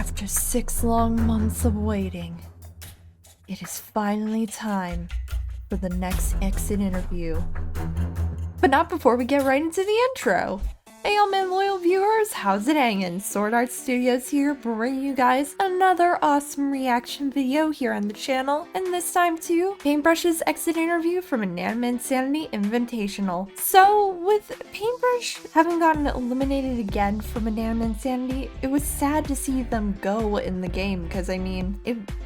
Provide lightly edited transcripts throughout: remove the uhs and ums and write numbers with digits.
After 6 long months of waiting, it is finally time for the next exit interview. But not before we get right into the intro. Hey all my loyal viewers, how's it hangin'? SwordHeartStudios here, bringing you guys another awesome reaction video here on the channel, and this time too, Paintbrush's exit interview from Inanimate Insanity Invitational. So, with Paintbrush having gotten eliminated again from Inanimate Insanity, it was sad to see them go in the game, because I mean,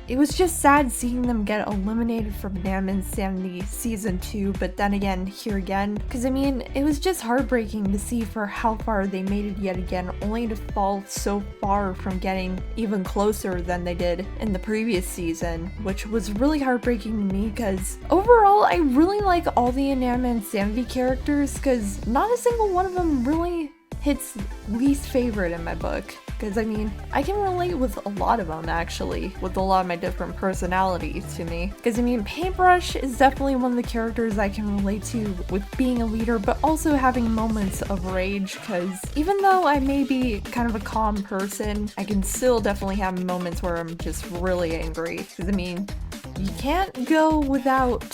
it was just sad seeing them get eliminated from Inanimate Insanity Season 2, but then again, here again, because I mean, it was just heartbreaking to see for how far they made it yet again, only to fall so far from getting even closer than they did in the previous season, which was really heartbreaking to me because overall I really like all the Inanimate Insanity characters because not a single one of them really hits least favorite in my book. Because I mean, I can relate with a lot of them actually, with a lot of my different personalities to me. Because I mean, Paintbrush is definitely one of the characters I can relate to with being a leader, but also having moments of rage. Because even though I may be kind of a calm person, I can still definitely have moments where I'm just really angry. Because I mean, you can't go without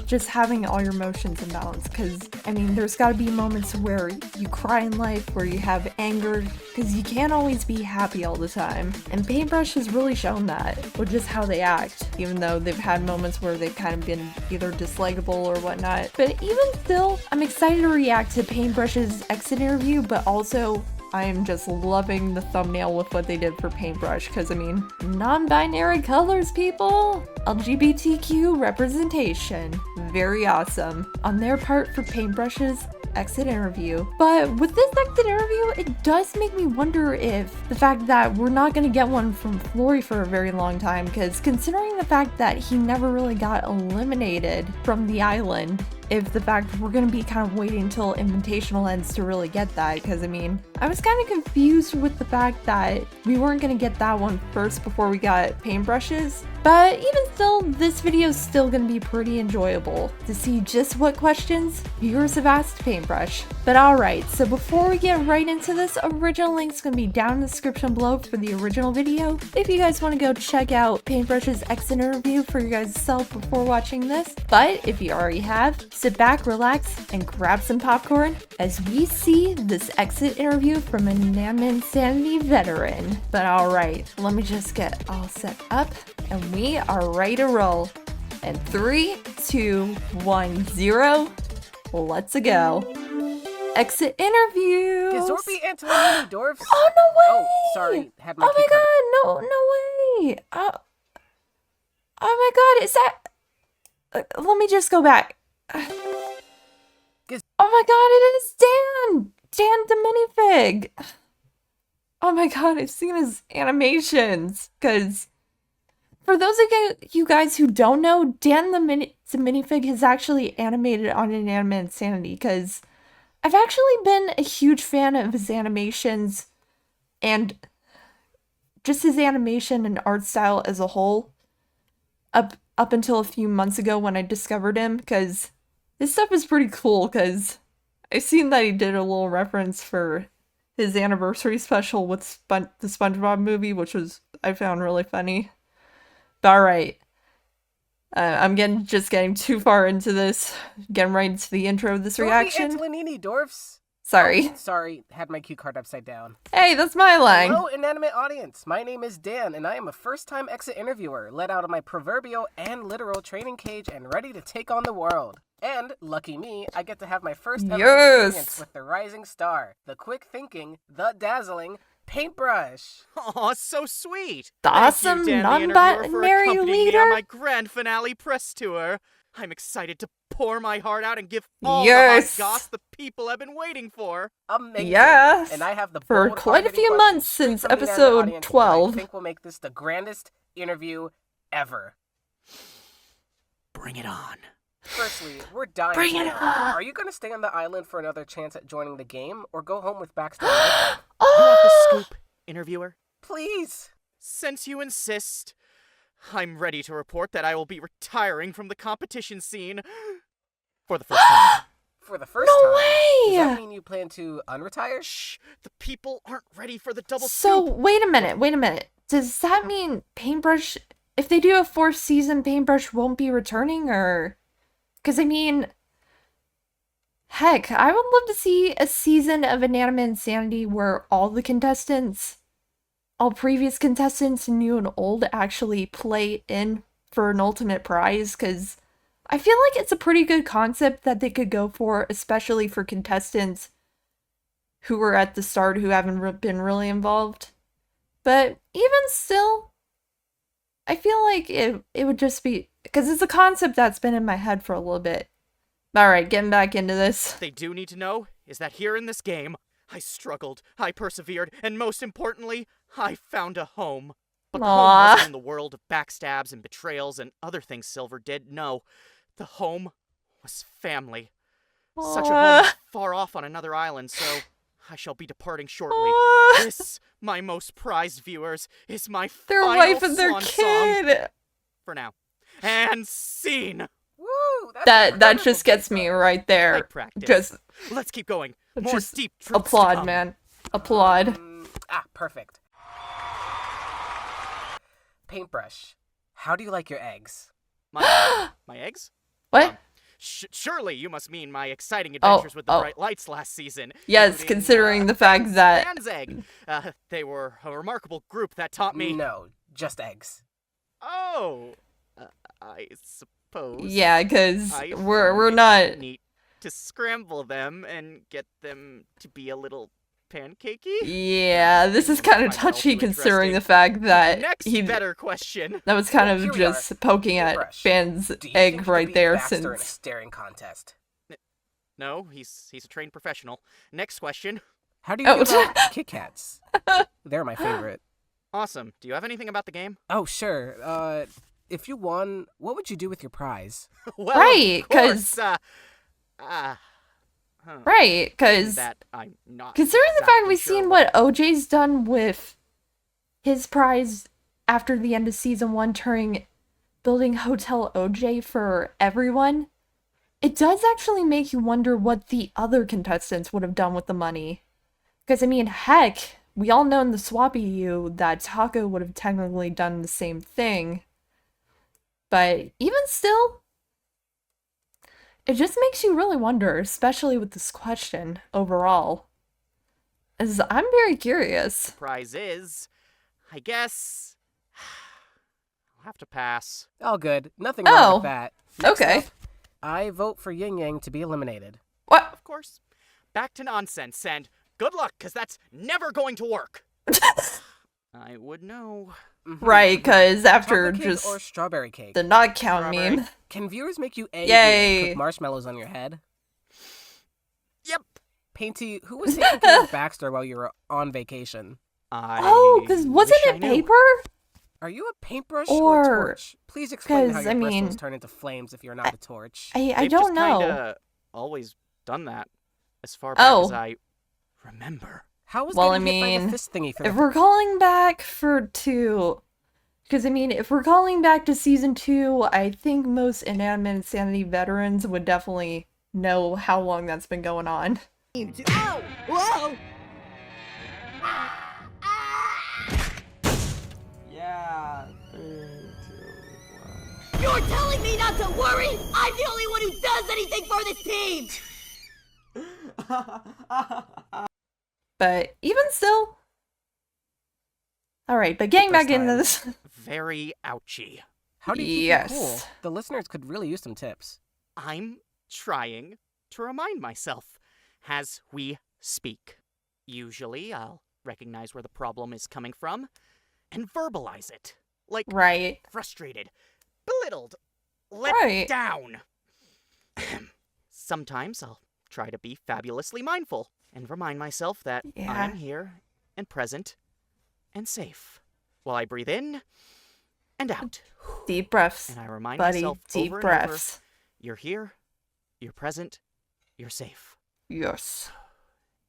just having all your emotions in balance, because I mean there's got to be moments where you cry in life, where you have anger, because you can't always be happy all the time, and Paintbrush has really shown that with just how they act, even though they've had moments where they've kind of been either dislikable or whatnot. But even still, I'm excited to react to Paintbrush's exit interview, but also I am just loving the thumbnail with what they did for Paintbrush, because I mean, non-binary colors, people! LGBTQ representation. Very awesome on their part for Paintbrush's exit interview. But with this exit interview, it does make me wonder if the fact that we're not going to get one from Flory for a very long time, because considering the fact that he never really got eliminated from the island, if the fact we're going to be kind of waiting until Invitational ends to really get that, because I mean, I was kind of confused with the fact that we weren't going to get that one first before we got Paintbrushes. But even still, this video is still going to be pretty enjoyable to see just what questions viewers have asked Paintbrush. But alright, so before we get right into this, original link's going to be down in the description below for the original video. If you guys want to go check out Paintbrush's exit interview for your guys' self before watching this. But if you already have, sit back, relax, and grab some popcorn as we see this exit interview from an Inanimate Insanity veteran. But alright, let me just get all set up. And we are ready to roll. And 3, 2, 1, 0. Let's go. Exit interviews. Gazorpi Antonini Dorfs. Oh no way! Oh, sorry. Had my oh my god! No way! Oh my god! Is that? Let me just go back. Oh my god! It is Dan. Dan the minifig. Oh my god! I've seen his animations because. For those of you guys who don't know, Dan the minifig has actually animated on Inanimate Insanity, because I've actually been a huge fan of his animations and just his animation and art style as a whole up until a few months ago when I discovered him, because his stuff is pretty cool, because I've seen that he did a little reference for his anniversary special with the SpongeBob movie, which I found really funny. Alright, I'm just getting too far into this, getting right into the intro of this reaction. Dorfs. Sorry. Oh, sorry, had my cue card upside down. Hey, that's my line. Hello, inanimate audience. My name is Dan, and I am a first-time exit interviewer, let out of my proverbial and literal training cage and ready to take on the world. And, lucky me, I get to have my first ever experience with the rising star, the quick thinking, the dazzling Paintbrush. Aw, so sweet. The awesome non-binary leader on my grand finale press tour. I'm excited to pour my heart out and give all the hot goss the people have been waiting for. Amazing. Yes. And I have the for quite a few months since episode 12. I think we'll make this the grandest interview ever. Bring it on. Firstly, we're dying. Bring it on. Are you going to stay on the island for another chance at joining the game, or go home with backstory? You want the scoop, interviewer? Please. Since you insist, I'm ready to report that I will be retiring from the competition scene for the first time. For the first time? No way! Does that mean you plan to unretire? Shh! The people aren't ready for the double scoop. So, scoop. wait a minute. does that mean Paintbrush, if they do a 4th season, Paintbrush won't be returning, or? Because, I mean, heck, I would love to see a season of Inanimate Insanity where all previous contestants, new and old, actually play in for an ultimate prize, because I feel like it's a pretty good concept that they could go for, especially for contestants who were at the start who haven't been really involved. But even still, I feel like it would just be, because it's a concept that's been in my head for a little bit. Alright, getting back into this. What they do need to know is that here in this game, I struggled, I persevered, and most importantly, I found a home. But the home wasn't in the world of backstabs and betrayals and other things Silver did. No, the home was family. Such a home is far off on another island, so I shall be departing shortly. This, my most prized viewers, is my their final wife and their swan kid. Song for now. And scene. Woo! That just gets me right there. I practice. Just let's keep going. More just steep truths to applaud, come. man. Applaud. Perfect. Paintbrush. How do you like your eggs? My eggs? What? Surely you must mean my exciting adventures with the bright lights last season. Yes, including, considering the fact that... Dan's egg. They were a remarkable group that taught me... No, just eggs. Oh, I suppose. Yeah, because I we're find not... it neat to scramble them and get them to be a little pancakey. Yeah, this is kind of Find that all touchy too considering the interesting. fact that Next better question. that was kind Oh, of here we just are. poking at Paintbrush. Ben's Do you think egg you could right beat there Baxter in a since... staring contest? No, he's a trained professional. Next question. How do you feel about Kit Kats? They're my favorite. Awesome. Do you have anything about the game? Oh, sure. If you won, what would you do with your prize? Well, Right, of course, Right, because that I'm not considering the fact exactly we've sure seen what OJ's done with his prize after the end of season 1, building Hotel OJ for everyone, it does actually make you wonder what the other contestants would have done with the money. Because, I mean, heck, we all know in the Swappy U that Taco would have technically done the same thing. But even still, it just makes you really wonder, especially with this question overall. As I'm very curious. prize is, I guess, I'll have to pass. All good. Nothing wrong with that. Next Okay. up, I vote for Yin Yang to be eliminated. What? Of course. Back to nonsense, and good luck, because that's never going to work. I would know. Right, because after Chocolate cake just or strawberry cake? the not count Strawberry. meme. Can viewers make you angry Yay. and cook marshmallows on your head? Yep. Painty, who was taking care of Baxter while you were on vacation? Oh, because wasn't wish I it knew. paper? Are you a paintbrush Or- or a torch? Please explain how 'cause, your I bristles mean, turn into flames if you're not a torch. I They've don't just know. Kinda always done that, as far back as I remember. How was Well, getting I hit by mean, the fist thingy for If we're calling back because I mean, if we're calling back to season 2, I think most Inanimate Insanity veterans would definitely know how long that's been going on. Ow! Whoa! Yeah. 3, 2, 1. You're telling me not to worry? I'm the only one who does anything for this team! But even still. Alright, but getting back into this. Very ouchy. How do you keep Yes. it cool? The listeners could really use some tips. I'm trying to remind myself as we speak. Usually, I'll recognize where the problem is coming from and verbalize it. Like, Right. frustrated, belittled, let Right. down. Sometimes I'll try to be fabulously mindful and remind myself that I Yeah. am here and present and safe while I breathe in and out. Deep breaths. And I remind Buddy, myself deep over and breaths. over, you're here, you're present, you're safe. Yes.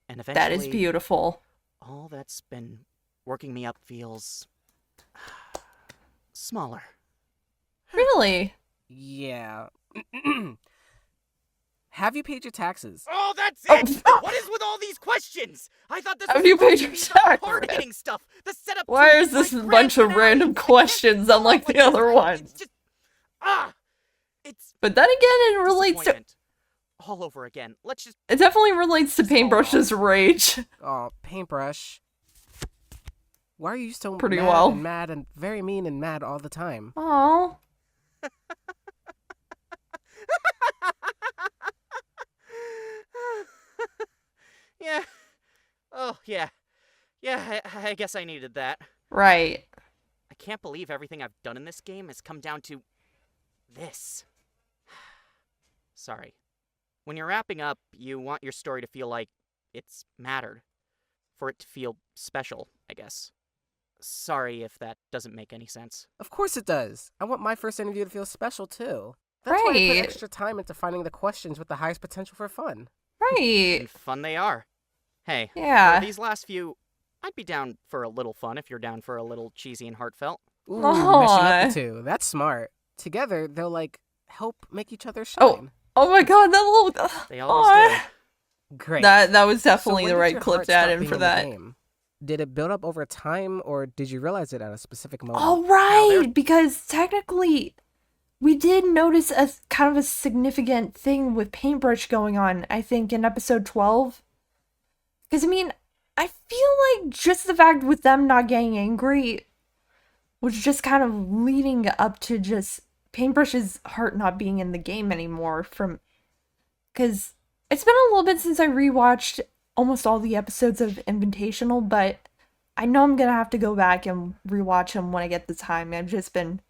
And eventually, That is beautiful. all that's been working me up feels smaller. Really? Yeah. Have you paid your taxes? Oh, that's Oh. it! What is with all these questions? I thought this Have was you paid supposed to your be the taxes? hard-hitting stuff, the setup. Why to is this my a grand bunch of finale. random I can't questions go unlike on the like other this. ones? It's just it's But then again, it relates to. disappointment. All over again. Let's just. It definitely relates to Just hold Paintbrush's rage. Oh, Paintbrush. Why are you so Pretty mad well. and mad and very mean and mad all the time? Oh. Yeah. Oh, yeah. Yeah, I guess I needed that. Right. I can't believe everything I've done in this game has come down to this. Sorry. When you're wrapping up, you want your story to feel like it's mattered. For it to feel special, I guess. Sorry if that doesn't make any sense. Of course it does. I want my first interview to feel special too. That's why I Right. put extra time into finding the questions with the highest potential for fun. Right. And fun they are. Hey, Yeah. for these last few, I'd be down for a little fun if you're down for a little cheesy and heartfelt. Ooh, Aw. meshing up the two. That's smart. Together, they'll like help make each other Oh. shine. Oh my god, that little. They always Aw. Great. That was So definitely when the did right your clip heart to add stop in being for the that. game? Did it build up over time, or did you realize it at a specific moment? Oh, right, because technically, we did notice a kind of a significant thing with Paintbrush going on, I think, in episode 12. Because, I mean, I feel like just the fact with them not getting angry was just kind of leading up to just Paintbrush's heart not being in the game anymore from... Because it's been a little bit since I rewatched almost all the episodes of Invitational, but I know I'm gonna have to go back and rewatch them when I get the time. I've just been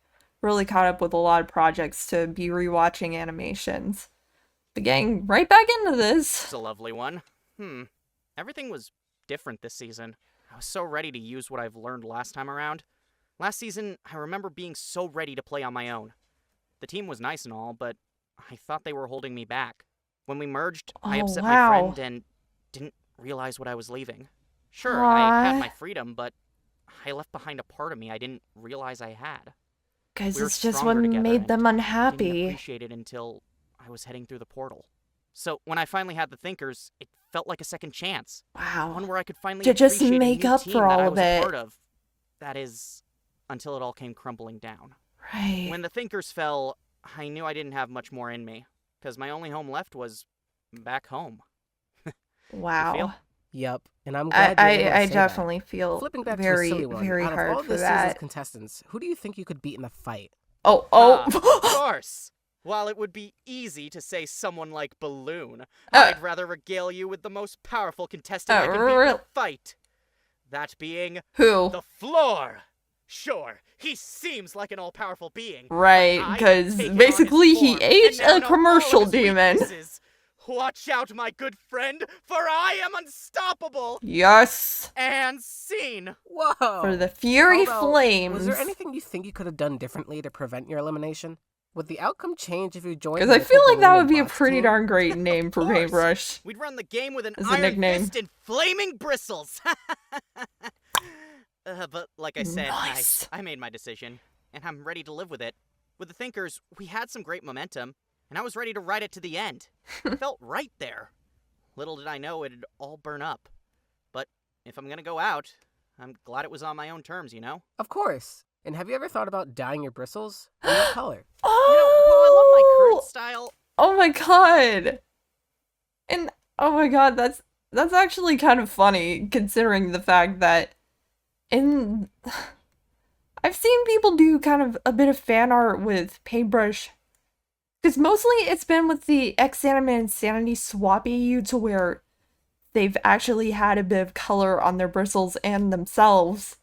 really caught up with a lot of projects to be rewatching animations. But getting right back into this. It's a lovely one. Everything was different this season. I was so ready to use what I've learned last time around. Last season, I remember being so ready to play on my own. The team was nice and all, but I thought they were holding me back. When we merged, I Oh, upset wow. my friend and didn't realize what I was leaving. Sure, I had Aw. my freedom, but I left behind a part of me I didn't realize I had. Because We were it's just stronger what together, made them and I didn't unhappy. appreciate it until I was heading through the portal. So when I finally had the Thinkers, it felt like a second chance. Wow. One where I could finally To just appreciate make a new up team for that all I of was a it. part of. That is, until it all came crumbling down. Right. When the Thinkers fell, I knew I didn't have much more in me, because my only home left was back home. Wow. feel? Yep, and I'm glad you're able to I say definitely feel Flipping back very, to a silly one, very out of hard all for this season's that. contestants, who do you think you could beat in a fight? Oh, Of oh. course! While it would be easy to say someone like Balloon, I'd rather regale you with the most powerful contestant I could beat in a fight. That being Who? the floor. Sure, he seems like an all-powerful being. Right, I've because taken on basically his he form, ate and now a know commercial all of his demon. weaknesses. Watch out, my good friend, for I am unstoppable! Yes. And scene! Whoa! For the Fury Although, Flames. Was there anything you think you could have done differently to prevent your elimination? Would the outcome change if you joined? Because the I feel Nickel like that Balloon would be a Bots pretty team? darn great name for course. Paintbrush. We'd run the game with an As a iron nickname. fist and flaming bristles! But like I said, Nice. I made my decision, and I'm ready to live with it. With the Thinkers, we had some great momentum, and I was ready to ride it to the end. It felt right there. Little did I know it'd all burn up. But if I'm gonna go out, I'm glad it was on my own terms, you know? Of course. And have you ever thought about dyeing your bristles? What color? Oh! While I love my current style, Oh my god. And oh my god, that's actually kind of funny considering the fact that I've seen people do kind of a bit of fan art with Paintbrush. Because mostly it's been with the X-Anime Insanity swap AU to where they've actually had a bit of color on their bristles and themselves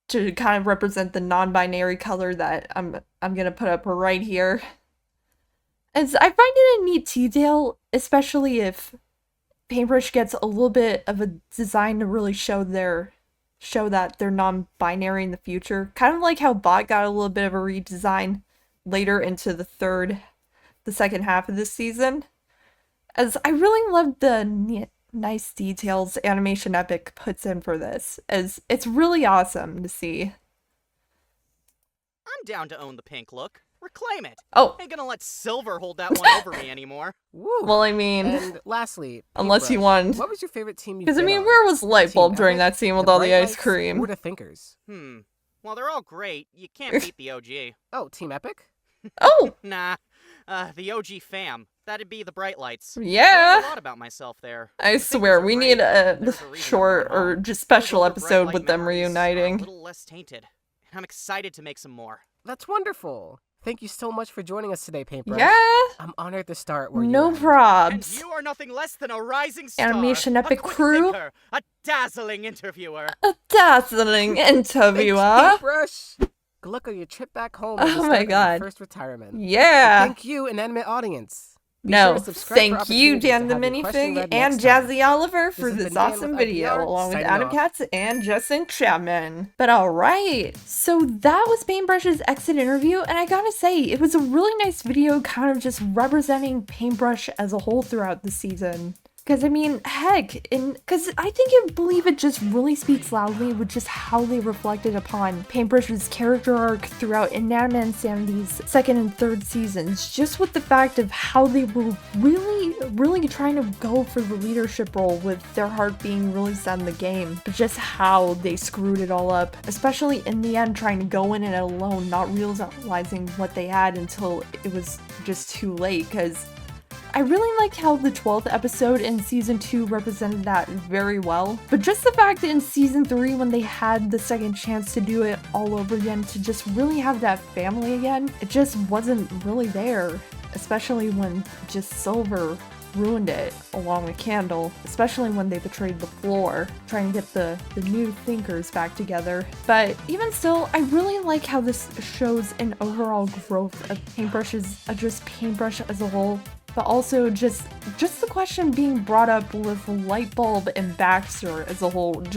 to kind of represent the non-binary color that I'm gonna put up right here. As I find it a neat detail, especially if Paintbrush gets a little bit of a design to really show that they're non-binary in the future. Kind of like how Bot got a little bit of a redesign later into the second half of this season. As I really love the nice details Animation Epic puts in for this, as it's really awesome to see. I'm down to own the pink look. Reclaim it. Oh. Ain't gonna let Silver hold that one over me anymore. Woo. Well, I mean, And lastly, unless you Paintbrush, won. What was your favorite team? Because I mean, where was Lightbulb Team during Epic, that scene with all the Bright ice Lights, cream? Or the Thinkers? While they're all great, you can't beat the OG. Oh, Team Epic? Oh, Nah, the OG fam. That'd be the Bright Lights. I yeah. learned a lot about myself there. I The swear, Thinkers are we great, need but a there's reason I'm short going or home. just special Those older Bright episode Light with them memories are reuniting. a little less tainted. I'm excited to make some more. That's wonderful. Thank you so much for joining us today, Paintbrush. Yeah, I'm honored to start where no you end. And probs. you are nothing less than a rising star. Animation Epic a quick crew. thinker, a dazzling interviewer. A dazzling Thanks, interviewer. Paintbrush. Good luck on your trip back home and the Oh start my of your God. first retirement. And Yeah. thank you, Inanimate audience. Be No, sure to subscribe for thank you, opportunities to Dan the have your question Minifig read and next time. Jazzy Oliver for This has this been Dan awesome with video, IPR, along with signing Adam off. Katz and Justin Chapman. But alright, so that was Paintbrush's exit interview, and I gotta say, it was a really nice video kind of just representing Paintbrush as a whole throughout the season. Because, I mean, heck, because I think I believe it just really speaks loudly with just how they reflected upon Paintbrush's character arc throughout Inanimate Insanity's second and third seasons, just with the fact of how they were really trying to go for the leadership role with their heart being really set in the game, but just how they screwed it all up, especially in the end trying to go in it alone, not realizing what they had until it was just too late, because I really liked how the 12th episode in season 2 represented that very well, but just the fact that in season 3 when they had the second chance to do it all over again, to just really have that family again, it just wasn't really there, especially when just Silver ruined it along with Candle, especially when they betrayed the floor, trying to get the new Thinkers back together. But even still, I really like how this shows an overall growth of just Paintbrush as a whole, but also just the question being brought up with Lightbulb and Baxter as a whole, it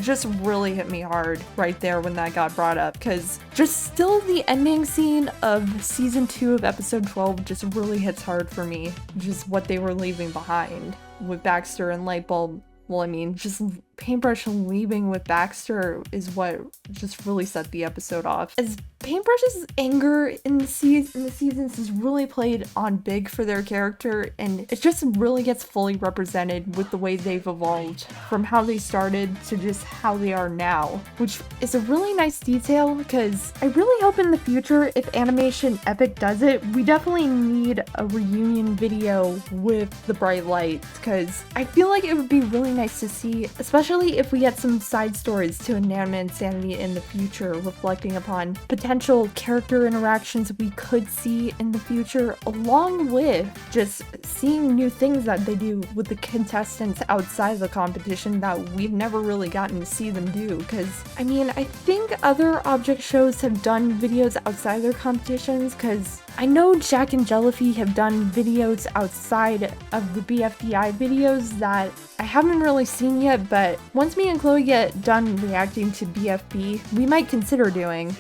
just really hit me hard right there when that got brought up, because just still the ending scene of season 2 of episode 12 just really hits hard for me, just what they were leaving behind with Baxter and Lightbulb. Well, I mean, just Paintbrush leaving with Baxter is what just really set the episode off. As Paintbrush's anger in the seasons is really played on big for their character, and it just really gets fully represented with the way they've evolved from how they started to just how they are now, which is a really nice detail, because I really hope in the future, if Animation Epic does it, we definitely need a reunion video with the Bright Lights, because I feel like it would be really nice to see, especially if we get some side stories to Inanimate Insanity in the future, reflecting upon potential character interactions we could see in the future, along with just seeing new things that they do with the contestants outside of the competition that we've never really gotten to see them do. Because, I mean, I think other object shows have done videos outside their competitions, because I know Jack and Jellyfy have done videos outside of the BFDI videos that I haven't really seen yet, but once me and Chloe get done reacting to BFB, we might consider doing.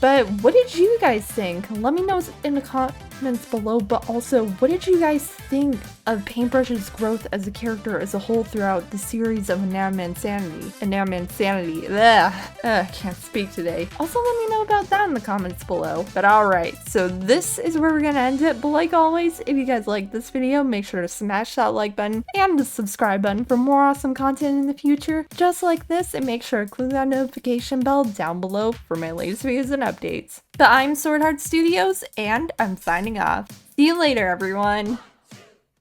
But what did you guys think? Let me know in the comments below, but also, what did you guys think of Paintbrush's growth as a character as a whole throughout the series of Inanimate Insanity. Can't speak today. Also, let me know about that in the comments below. But alright, so this is where we're gonna end it, but like always, if you guys like this video, make sure to smash that like button and the subscribe button for more awesome content in the future, just like this, and make sure to click that notification bell down below for my latest videos and updates. But I'm SwordHeartStudios, and I'm signing off. See you later, everyone!